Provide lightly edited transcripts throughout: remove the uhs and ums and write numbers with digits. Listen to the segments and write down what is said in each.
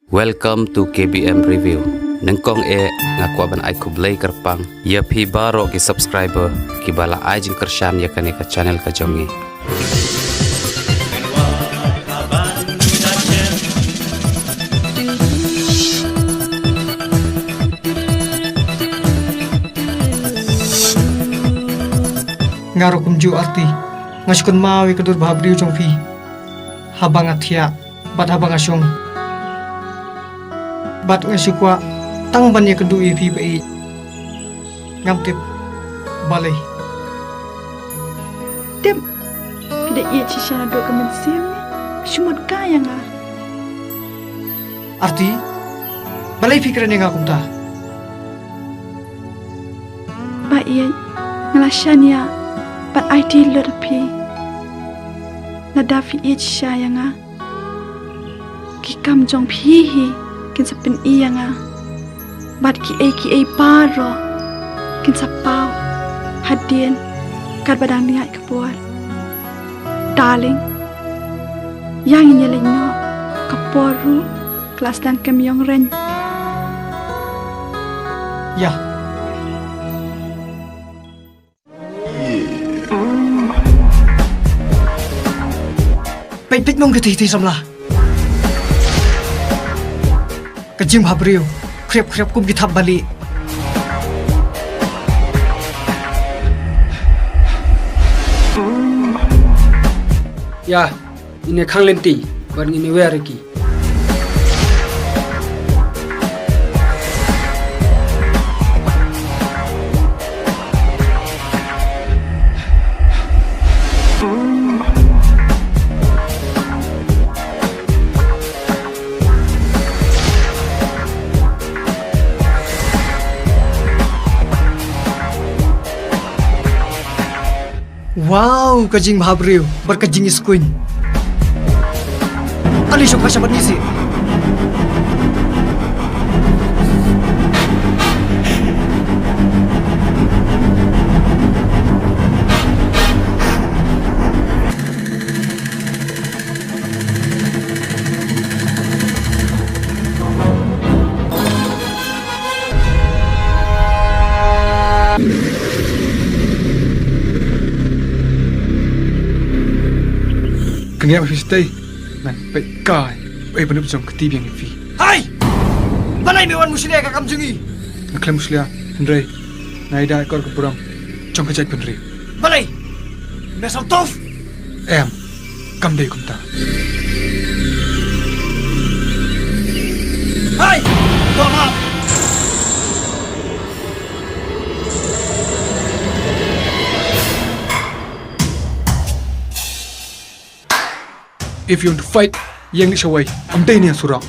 Welcome to KBM Review. Nengkong ngakwaban ay kublay karpang ya pi baro ki subscriber ki bala ay jing kershan ya kani ka channel ka jongi. Ngaro kumju arti ngashkun mawi kedur bhabriu jongpi habang athia bat habang asyong bat ngashukwa tang ban ya kedu ep bai ngamtip balai Dem, tidak ia cisana dua kemensiam ni, cuma kaya ngah. arti balai pikiran yang akum ta Ba ia ngelasanya bat ID lo tapi nadafi ia cisaya ngah. Kikam jong pihi kin sapin iya ngah. Bat ki paro kin sapau hadien kat badang niat kebuat. Darling, yang ini lenyo kaporu kelas dan kemyong ren. ya pek mong geti samla kajim bhabriu krep kum githap bali Ya, ini khang lenti, barang ini wear ki. wow kajing bhabriu berkajing iskuin ali syok pasyabat nisi Kenapa stay? Man, pek kai, benar jom ketib yang fi. hai balai mewan muslia ka kamjungi Naklam muslia, Henry, naida ekor kepuram, jom kejat Henry. balai mesal tof Kam day kumta. hai tolong If you want to fight, yang ni shawai, amday ni surang.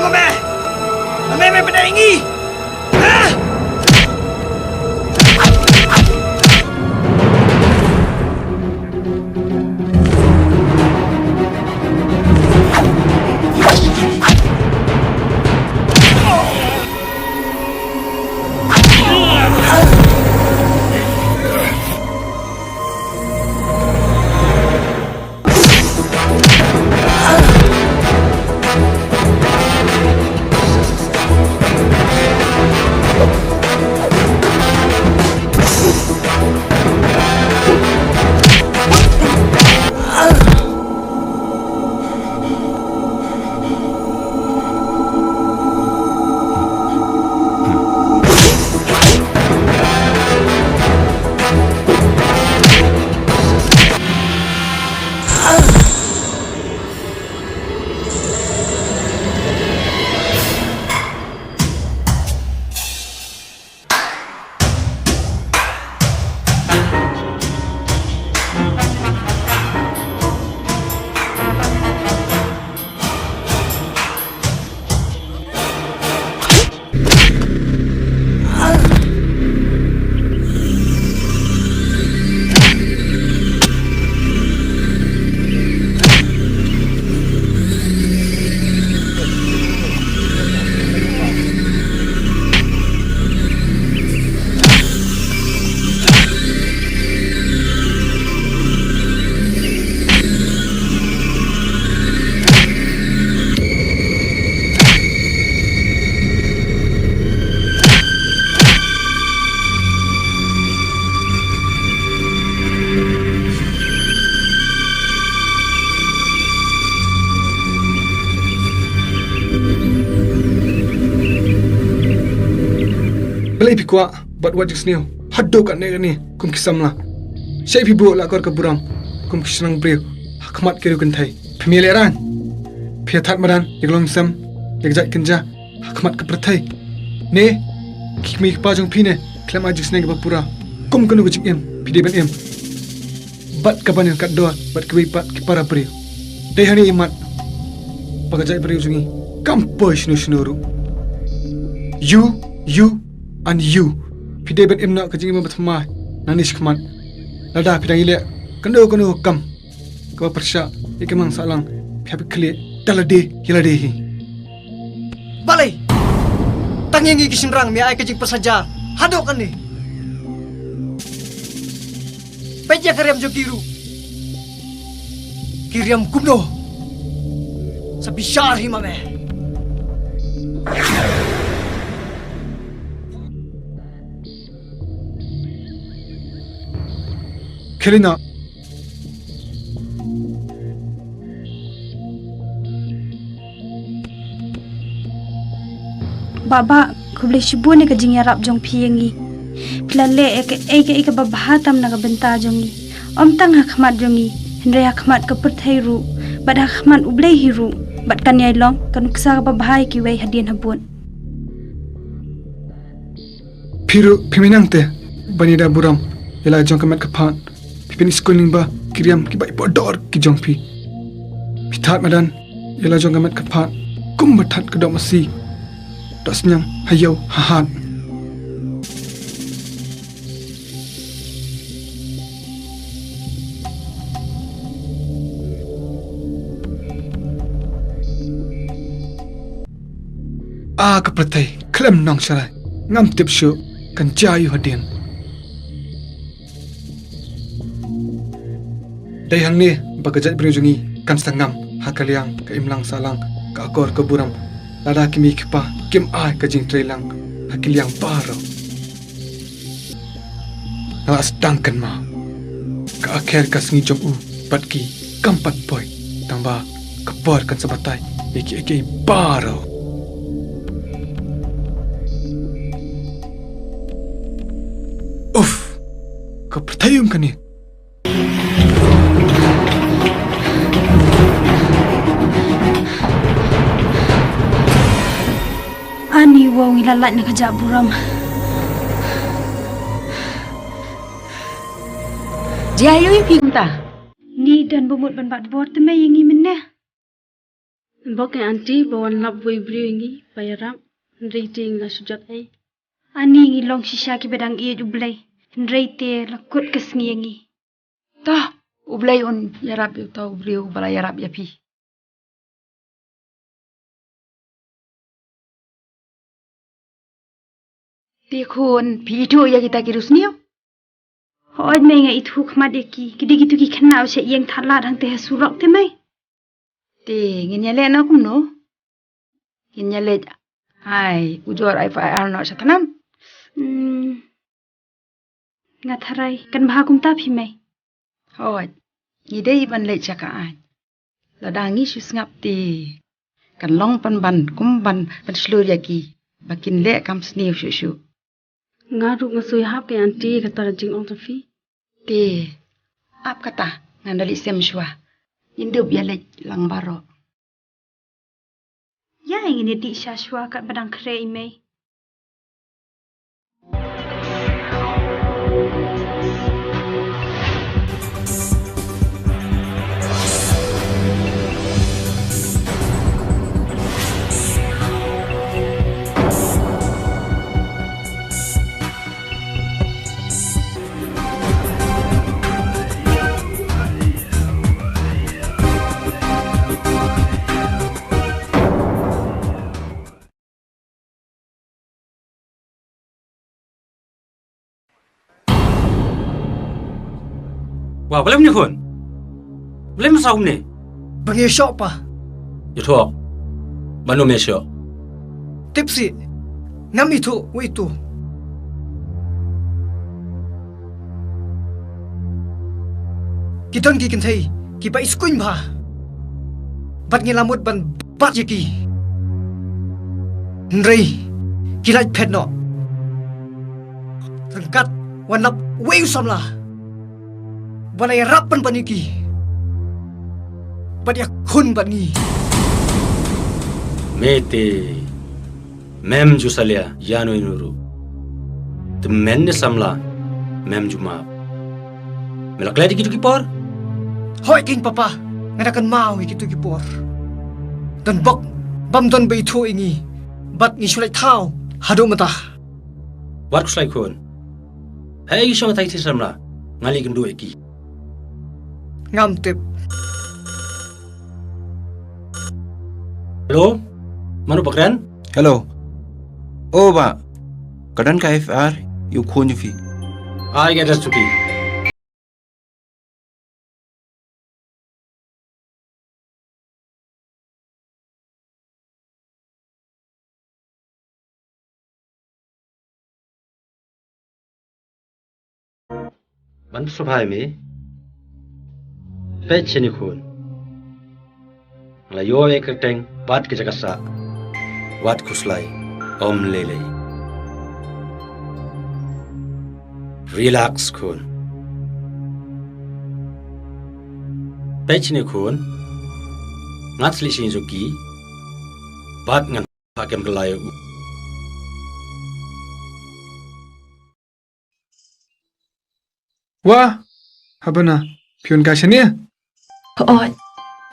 mame. Mame pedaingi. Belai pikwa buat wajib seniau. Haddo kat ni kum kisam lah. Syai pibu lah kor keburam. Kum kisnang beriu. Hakmat kiru kentai. Pemiliran. Piatat madan. Yaglong sam. Yagjat kenja. Hakmat kepertai. Ne. Kikmi kepajong pine. Klam wajib seniau kepapura. Kum kenu kecik em. Pide ben em. Bat kapan kat doa. Bat kewipat kepara beriu. Dehani imat. Pagajat beriu sungi. Kampo shnu-shnuru. You and you. Pide ben em nak kajing imam bertema. Nanis kemat. Lada pidang ilek. Kendo kam. Kau persyak. Ikemang salang. Pihak kelik. Dalade. Hiladehi. Balai. Tangiangi kisinrang. Mi ay kajing pesajar. Hadok kan ni. Peja kariam jo kiru. Kiriam kumdo. Sabi syarhi mame. Kelina. Baba, ku boleh syubuh ni kajing yarap jong piyengi. Pilale eke babahatam na kabenta jongi. Om tang hakmat jongi. Henry hakmat kepertai ru. Bad hakmat ublay hiru. Bad kan yai long kanuksa babahai kiwai hadian habun. Piru piminang te. Banida buram. Yala jong kamat kapan. Pipin skul ba kiriam kibai bodor ki jong pi. Pitat madan. Yala jong kamat kapan. Kum batat kedok masih. Dasnyang hayau hahan. Kepertai klem nong syarai ngam tip syu kan jayu hadian. Dai hang ni bagajat berujungi kan setengam hakaliang ke imlang salang ke akor ke buram lada kimi kipa kim ai ke jing trelang hakiliang baro. Nala sedangkan ma ke akhir kas ngijom batki kampat boy tambah kepor kan sebatai iki baro. Kau pertayung kan ni? Ani wow ilalat na kajak buram. Dia ayo yang pinta. Ni dan bumut ban bat bor temai yang imen na. Bok auntie bawan lap boy bringi bayarap rating la sujat ai. Ani ngi long shisha ki bedang iya jublay. Nreite lakut kesngiyangi. Tah, ublay on yarap yu tau brio bala yarap yapi. Tikun pitu ya kita kirus niyo. Hood may nga itu khmat eki. Kidi-gitu ki khanao siya iyang thalat hang teha surok te may. Ti nginyale na kum no. Nginyale ai ujor ai fa arno sa tanam. Nga tharay kan baha kum ta phi may. Hoi, ngidei ban le chaka ai. Ladangi sus ngap ti. Kan long pan ban kum ban slur yaki. Bakin le kam sniu shu. Nga ruk nga suy hap ke auntie kata jing ong tafi. Ti ap kata ngandali sem shwa. Indub ya le lang baro. Ya ingin di syashwa kat badang kere imay. Wah, boleh ni kun? Boleh masa ni? Bagi syok pa. Itu, mana mesyo? Tipsi. Ngam itu, itu. Kiton ki kintai, ki ba iskuin ba. Bat ngilamut ban bat yaki. Nrei, kilai pet no. Tengkat wanap weu samla. Balai rapan paniki. Badia kun bani. Mete, mem jusalia yano inuru. Temen samla, mem juma. Melak lagi gitu kipor. Hoi king papa, ngadakan mau gitu kipor. Dan bok bam don beito ingi. Bat ngisulai tau hado mata. Wat kuslai kun. Hei isong tai samla, ngali gendu eki. Ngam tip. Hello, mana pakaian? Hello. Oh, Pak. Kadang KFR, you kunyu fi. I get us to be. Bantu subhai me. Pech ni kun. Layo ekateng bat ke jakasa. Wat kuslai om lele. Relax kun. Pech ni kun. Ngatsli sin zuki. Bat ngan pakem kelayo. Wah, habana. Pion K.Syntiew. Hoot,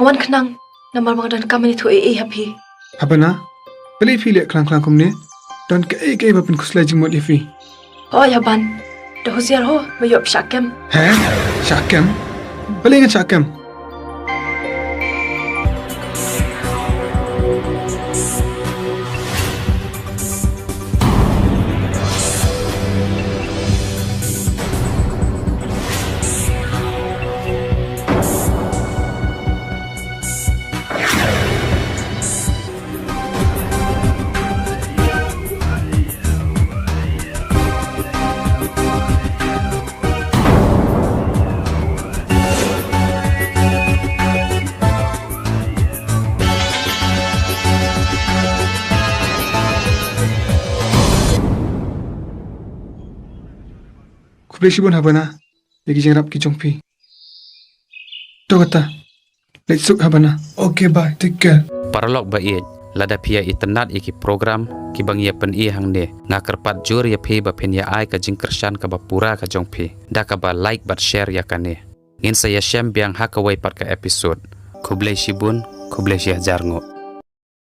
awan kenang namar mangdan kami itu happy. Habana. Beli fi lek klang kum ni. Dan ke bapin kuslai jingmot ifi. Hoot Haban, dah husiar ho, bayop syakem. He? Syakem? Beli ingat syakem? Kublesibon habana. Yagi jengrap ki jongpi. To kata. Let's suk habana. Okay, bye. Take care. Paralog ba iet. Lada pia itenat iki program ki bang ye pen i hang ne nga kerpat jur ya phi ba pen ya ai ka jing kershan ka ba pura ka jongpi. Da ka ba like bat share ya kane. Ngin saya shem biang hakawai pat ka episode. Kublesibon, kublesih jarngo.